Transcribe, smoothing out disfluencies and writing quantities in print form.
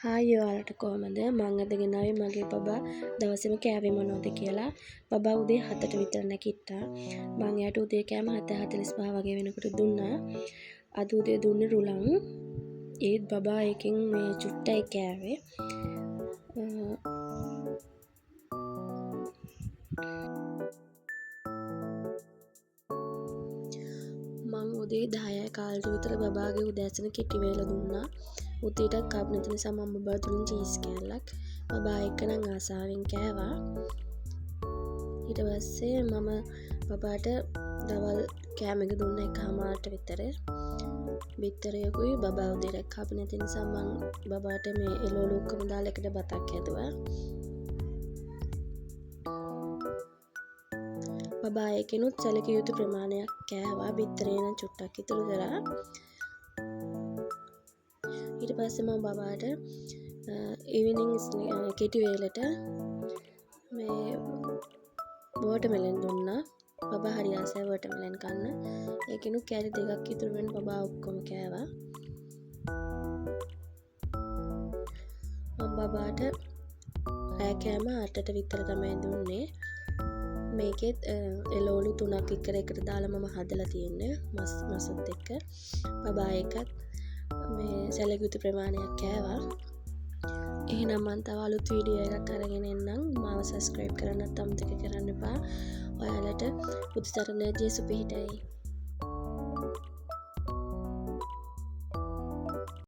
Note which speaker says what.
Speaker 1: Hi ඔයාලට කොහමද? මං අද ගෙනාවේ මගේ බබා දවසේම කෑවේ මොනවද කියලා. බබා උදේ 7ට විතර නැගිට්ටා. මං එයාට උදේ කෑම 7:45 වගේ වෙනකොට දුන්නා. අද උදේ දුන්නේ රුලන්. ඒත් බබා එකෙන් මේ චුට්ටයි කෑවේ. මං උදේ 10යි කාලට විතර බබාගේ උදෑසන කෙටි වේල දුන්නා. උදේටත් කප් නැති නිසා මම බබාට දුන්න චීස් කෑල්ලක්. බබා එක නම් ආසාවෙන් කෑවා. ඊට පස්සේ මම බබාට දවල් කෑම එක දුන්න 1:00ට විතර. බිත්තරයකුයි බබා උදේට කප් නැති නිසා මං බබාට මේ එළවලු ඔක්කොම දාලා එකට බතක් හැදුවා. බබා එකෙනුත් සැලකිය යුතු ප්‍රමාණයක් කෑවා. බිත්තරේ නම් චුට්ටක් ඉතුරු කරා. ඊට පස්සේ මම බබාට ඉවිනිං කෙටි වේලට මේ වෝටර්මෙලන් දුන්නා. බබා හරි ආසයි වෝටර්මෙලන් කන්න. ඒකෙනුත් කෑලි 2ක් ඉතුරු වෙන බබා ඔක්කොම කෑවා. මම බබාට රෑ කෑම 8ට විතර තමයි දුන්නේ. මේකෙත් එළවලු 3ක් එකට දාලා මම හදලා තියෙන්නේ මසුත් එක්ක. බබා එකත් මේ සැලකිය යුතු ප්‍රමාණයක් කෑවා. එහෙනම් මම තව අලුත් වීඩියෝ එකක් අරගෙන එන්නම්. මාව subscribe කරන්නත් අමතක කරන්න එපා. ඔයාලට බුදු සරණයි ජේසු පිහිටයි.